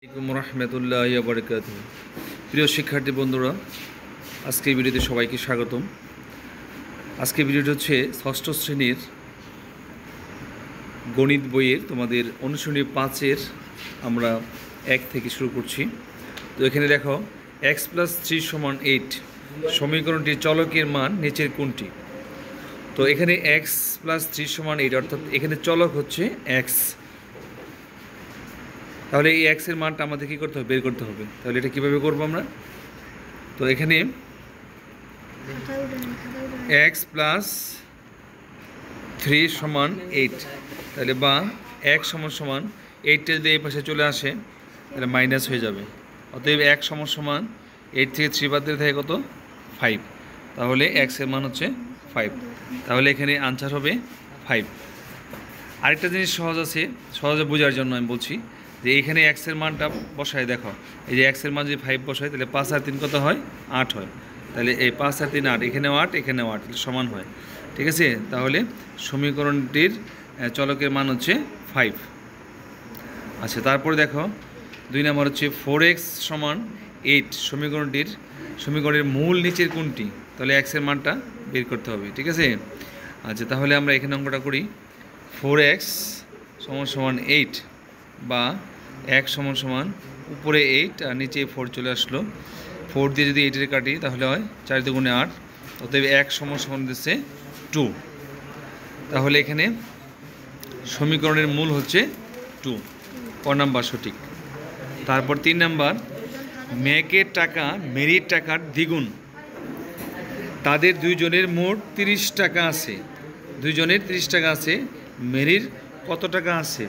আসসালামু রহমতুল্লাহি ওয়া বারাকাতুহু। প্রিয় শিক্ষার্থী বন্ধুরা, আজকের ভিডিওতে সবাইকে স্বাগতম। আজকের ভিডিওটি হচ্ছে ষষ্ঠ শ্রেণীর গণিত বইয়ের তোমাদের অনুশীলনী 5-এর আমরা 1 থেকে শুরু করছি। তো এখানে দেখো x + 3 = 8 সমীকরণটির চলকের মান নিচের কোনটি? তো এখানে x + 3 = 8 অর্থাৎ এখানে চলক হচ্ছে x। তাহলে এই x এর মানটা আমাদের কী করতে হবে? বের করতে হবে। তাহলে এটা কীভাবে করবো আমরা? তো এখানে x + 3 = 8, তাহলে বা x = 8টা যদি এই পাশে চলে আসে তাহলে মাইনাস হয়ে যাবে। অতএব x = 8 থেকে 3 বাদ দিলে থাকে কত? 5। তাহলে x এর মান হচ্ছে 5। তাহলে এখানে আনসার হবে 5। আরেকটা জিনিস সহজ আছে, সহজে বোঝার জন্য আমি বলছি যে এখানে x এর মানটা বসায় দেখো, এই যে x এর মান যদি 5 বসায় তাহলে 5 আর 3 কত হয়? 8 হয়। তাহলে এই 5 আর 3 8, এখানেও 8 এখানেও 8, তাহলে সমান হয়। ঠিক আছে, তাহলে সমীকরণটির চলকের মান হচ্ছে 5। আচ্ছা, তারপরে দেখো 2 নম্বর হচ্ছে 4x = 8 সমীকরণের মূল নিচের কোনটি? তাহলে x এর মানটা বের করতে হবে। ঠিক আছে, আচ্ছা তাহলে আমরা এখানে অঙ্কটা করি। 4x = 8 বা x = উপরে 8 আর নিচে 4 চলে আসলো। 4 দিয়ে যদি 8 কাটি তাহলে হয় 4 × 8, অতএব x = দিচ্ছে 2। তাহলে এখানে সমীকরণের মূল হচ্ছে 2, ক নাম্বার সঠিক। তারপর 3 নাম্বার, মেয়েকের টাকা মেরির টাকার দ্বিগুণ, তাদের দুইজনের মোট 30 টাকা আছে। দুইজনের 30 টাকা আছে, মেরির কত টাকা আছে?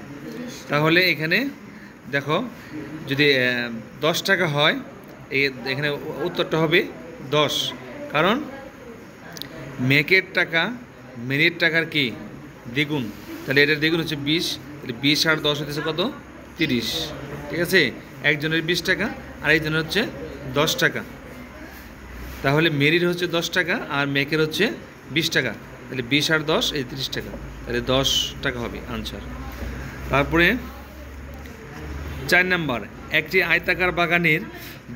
তাহলে এখানে দেখো যদি 10 টাকা হয় এখানে উত্তরটা হবে 10, কারণ মেকের টাকা মেরির টাকার কি দ্বিগুণ, তাহলে এটার দ্বিগুণ হচ্ছে 20। তাহলে 20 আর 10 হচ্ছে কত? 30। ঠিক আছে, একজনের 20 টাকা আর একজনের হচ্ছে 10 টাকা। তাহলে মেরির হচ্ছে 10 টাকা আর মেকের হচ্ছে 20 টাকা, তাহলে 20 আর 10 এই 30 টাকা, তাহলে 10 টাকা হবে আনসার। তারপরে 4 নাম্বার, একটি আয়তাকার বাগানের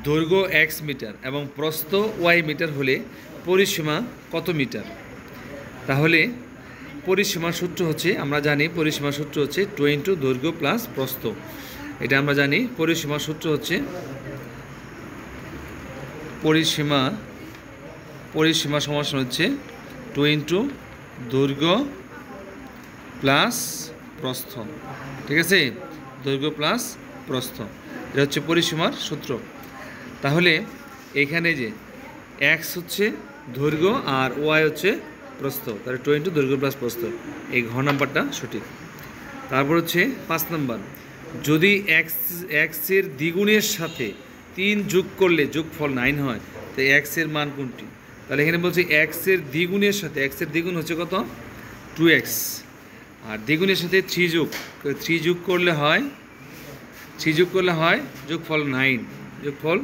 দৈর্ঘ্য x মিটার এবং প্রস্থ y মিটার হলে পরিসীমা কত মিটার? তাহলে পরিসীমার সূত্র হচ্ছে, আমরা জানি পরিসীমার সূত্র হচ্ছে 2 × দৈর্ঘ্য প্লাস প্রস্থ। এটা আমরা জানি। পরিসীমার সূত্র হচ্ছে পরিসীমা সমান হচ্ছে 2 × দৈর্ঘ্য প্লাস প্রস্থ। ঠিক আছে, দৈর্ঘ্য প্লাস প্রস্থ, এটা হচ্ছে পরিসীমার সূত্র। তাহলে এখানে যে x হচ্ছে দৈর্ঘ্য আর y হচ্ছে প্রস্থ, তাহলে 2 × দৈর্ঘ্য প্লাস প্রস্থ, এই ঘ নাম্বারটা সঠিক। তারপর হচ্ছে 5 নাম্বার, যদি x এর দ্বিগুণের সাথে 3 যোগ করলে যোগফল 9 হয়, তো x এর মান কোনটি? তাহলে এখানে বলছে x এর দ্বিগুণের সাথে, x এর দ্বিগুণ হচ্ছে কত? 2x, আর দ্বিগুণের সাথে 3 যোগ করলে হয় যোগফল 9, যোগফল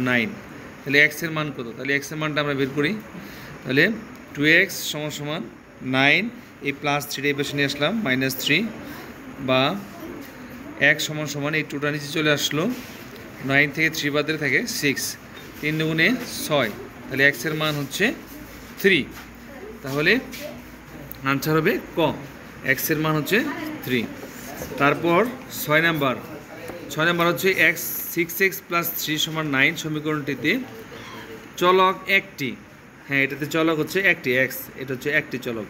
9। তাহলে x এর মান কত? তাহলে x এর মানটা আমরা বের করি। তাহলে 2x = 9, এই +3 এই পাশে নিয়ে আসলাম -3, বা x = এই 2টা নিচে চলে আসলো, 9 থেকে 3 বাদ দিলে থাকে 6, 3 × 6, তাহলে x এর মান হচ্ছে 3। তাহলে আনসার হবে ক, x এর মান হচ্ছে 3। তারপর 6 নাম্বার হচ্ছে 6x + 3 = 9 সমীকরণটিতে চলক একটি, হ্যাঁ এটাতে চলক হচ্ছে একটি x, এটা হচ্ছে একটি চলক,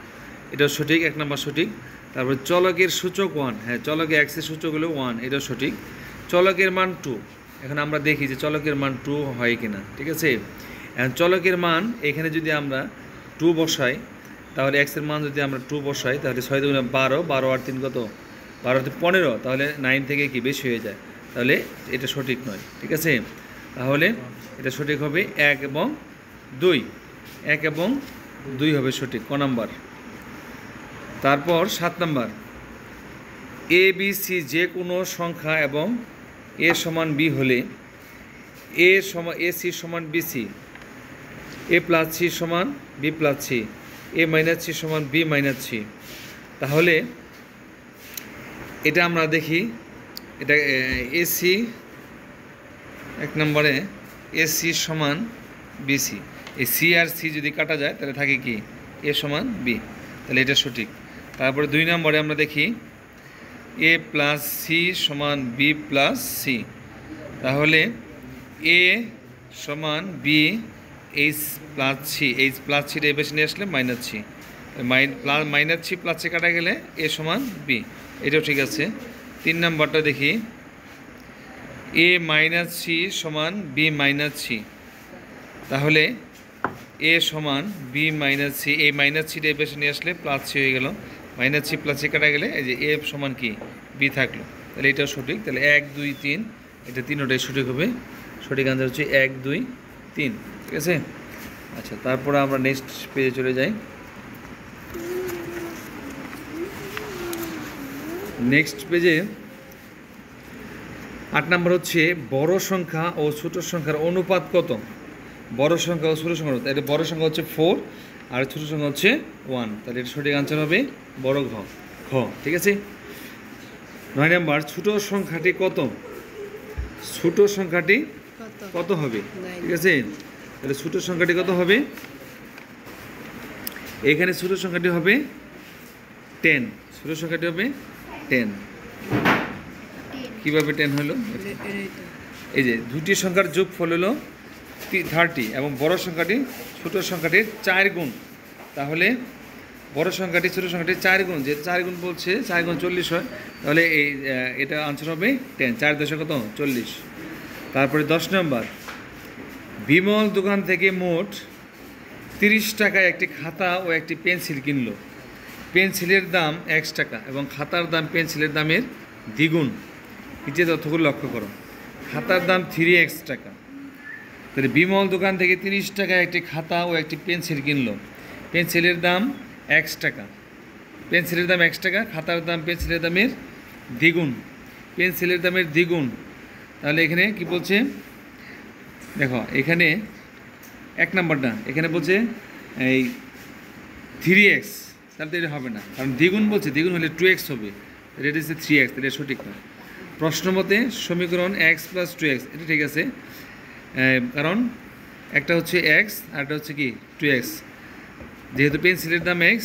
এটা সঠিক, 1 নাম্বার সঠিক। তারপর চলকের সূচক 1, হ্যাঁ চলকে x এর সূচক হলো 1, এটা সঠিক। চলকের মান 2, এখন আমরা দেখি যে চলকের মান 2 হয় কিনা। ঠিক আছে, এখন চলকের মান এখানে যদি আমরা 2 বসাই, তাহলে x এর মান যদি আমরা 2 বসাই তাহলে 6 × 12, 12 আর 3 কত? 12 আর 15, তাহলে 9 থেকে কি বেশি হয়ে যায়, তাহলে এটা সঠিক নয়। ঠিক আছে, তাহলে এটা সঠিক হবে 1 এবং 2, 1 এবং 2 হবে সঠিক, ক নাম্বার। তারপর 7 নাম্বার, a b c যে কোনো সংখ্যা এবং a = b হলে ac = bc, a + c = b + c, a - c = b - c। তাহলে এটা আমরা দেখি, এটা ac 1 নম্বরে এসি সমান বিসি, এই সি আর সি যদি কাটা যায় তাহলে থাকে কি এ সমান বি, তাহলে এটা সঠিক। তারপরে 2 নম্বরে আমরা দেখি এ প্লাস সি সমান বি প্লাস সি, তাহলে এ সমান B H plus C, H plus সিটা এ বেশি নিয়ে আসলে minus C, minus C plus C কাটা গেলে এ সমান বি, এটাও ঠিক আছে। 3 নম্বরটা দেখি এ মাইনাস সি সমান বি মাইনাস সি, তাহলে এ সমান বি মাইনাস সি, এই মাইনাস সিটা এ বেশি নিয়ে আসলে প্লাস সি হয়ে গেল, মাইনাস সি প্লাস সি কাটা গেলে এই যে এ সমান কি বি থাকলো, তাহলে এটাও সঠিক। তাহলে 1 2 3 এটা তিনটাই সঠিক হবে, সঠিক আনসার হচ্ছে 1 2 3, ঠিক আছে। আচ্ছা, তারপরে আমরা নেক্সট পেজে চলে যাই। নেক্সট পেজে 8 নম্বর হচ্ছে বড় সংখ্যা ও ছোট সংখ্যার অনুপাত কত। বড় সংখ্যা ও ছোট সংখ্যা, এটা বড় সংখ্যা হচ্ছে 4 আর ছোট সংখ্যা হচ্ছে 1, তাহলে এটা সঠিক আনসার হবে বড় ঘ, ঠিক আছে। 9 নম্বর ছোট সংখ্যাটি কত, ছোট সংখ্যাটি কত হবে, ঠিক আছে। তাহলে ছোট সংখ্যাটি কত হবে, এখানে ছোট সংখ্যাটি হবে 10, ছোট সংখ্যাটি হবে 10। কীভাবে 10 হলো, এই যে দুটি সংখ্যার যোগফল হলো 30 এবং বড় সংখ্যাটি ছোট সংখ্যাটির 4 গুণ, তাহলে বড় সংখ্যাটি ছোট সংখ্যাটি 4 গুণ, যে 4 গুণ বলছে 4 গুণ 40 হয়, তাহলে এটা আনসার হবে 10, 4 দশে কত 40। তারপরে 10 নম্বর বিমল দোকান থেকে মোট 30 টাকায় একটি খাতা ও একটি পেন্সিল কিনলো, পেন্সিলের দাম 1 টাকা এবং খাতার দাম পেন্সিলের দামের দ্বিগুণ, নিচে তথ্যগুলো লক্ষ্য করো। খাতার দাম 3x টাকা, তাহলে বিমল দোকান থেকে 30 টাকায় একটি খাতা ও একটি পেন্সিল কিনলো, পেন্সিলের দাম 1 টাকা, পেন্সিলের দাম 1 টাকা, খাতার দাম পেন্সিলের দামের দ্বিগুণ, পেন্সিলের দামের দ্বিগুণ, তাহলে এখানে কি বলছে দেখো, এখানে 1 নম্বরটা এখানে বলছে এই 3x, তাহলে এটা হবে না, কারণ দ্বিগুণ বলছে, দ্বিগুণ হলে 2x হবে, এটা হচ্ছে 3x, এটা সঠিক না। প্রশ্ন মতে সমীকরণ x + 2x, এটা ঠিক আছে, কারণ একটা হচ্ছে x আর একটা হচ্ছে কি 2x, যেহেতু পেন্সিলের দাম x,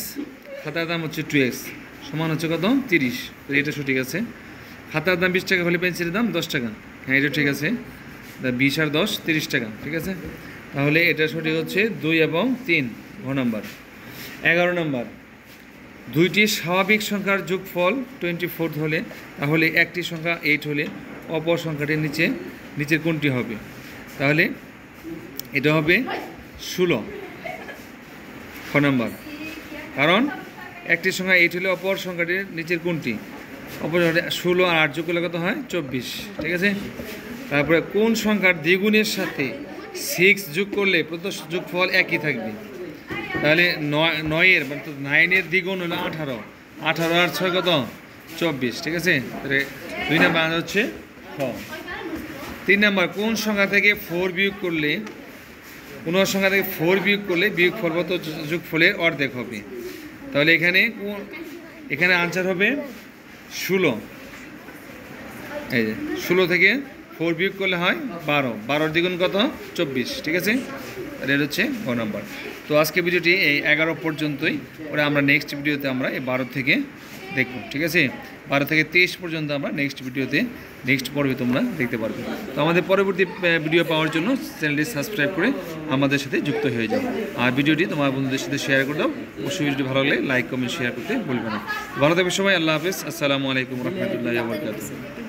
খাতার দাম হচ্ছে 2x, সমান হচ্ছে কত 30, এটা সঠিক আছে। খাতার দাম 20 টাকা হলে পেন্সিলের দাম 10 টাকা, হ্যাঁ এটা ঠিক আছে, 20 আর 10 30 টাকা, ঠিক আছে। তাহলে এটা সঠিক হচ্ছে 2 এবং 3 ঘ নম্বর। 11 নম্বর দুইটি স্বাভাবিক সংখ্যার যোগফল 24 হলে, তাহলে একটি সংখ্যা 8 হলে অপর সংখ্যাটির নিচের কোনটি হবে, তাহলে এটা হবে 16 খ নম্বর, কারণ একটি সংখ্যা 8 হলে অপর সংখ্যাটির নিচের কোনটি, অপর 16 আর 8 যোগ করলে কত হয় 24, ঠিক আছে। তারপরে কোন সংখ্যার দ্বিগুণের সাথে 6 যোগ করলে প্রদত্ত যোগফল একই থাকবে, তাহলে 9 এর দ্বিগুণ হলো 18, 18 আর 6 কত 24, ঠিক আছে। তাহলে 2 নম্বর আনসার হচ্ছে খ। 3 নম্বর কোন সংখ্যা থেকে 4 বিয়োগ করলে, কোন সংখ্যা থেকে 4 বিয়োগ করলে বিয়োগফল যোগফলের অর্ধেক হবে, তাহলে এখানে আনসার হবে 16, এই যে 16 থেকে 4 বিয়োগ করলে হয় 12, 12 দ্বিগুণ কত 24, ঠিক আছে। আর এটা হচ্ছে গ নম্বর। তো আজকে ভিডিওটি এই 11 পর্যন্তই, ওরা আমরা নেক্সট ভিডিওতে আমরা এই 12 থেকে দেখব, ঠিক আছে। 12 থেকে 23 পর্যন্ত আমরা নেক্সট ভিডিওতে নেক্সট পর্বে তোমরা দেখতে পারবে। তো আমাদের পরবর্তী ভিডিও পাওয়ার জন্য চ্যানেলটি সাবস্ক্রাইব করে আমাদের সাথে যুক্ত হয়ে যাও, আর ভিডিওটি তোমার বন্ধুদের সাথে শেয়ার করে দাও। অবশ্যই ভিডিওটি ভালো লাগলে লাইক কমেন্ট শেয়ার করতে ভুলবে না। ভালো থাকবে সবাই, আল্লাহ হাফেজ, আসসালামু আলাইকুম রহমতুল্লাহি ওয়া বারাকাতুহু।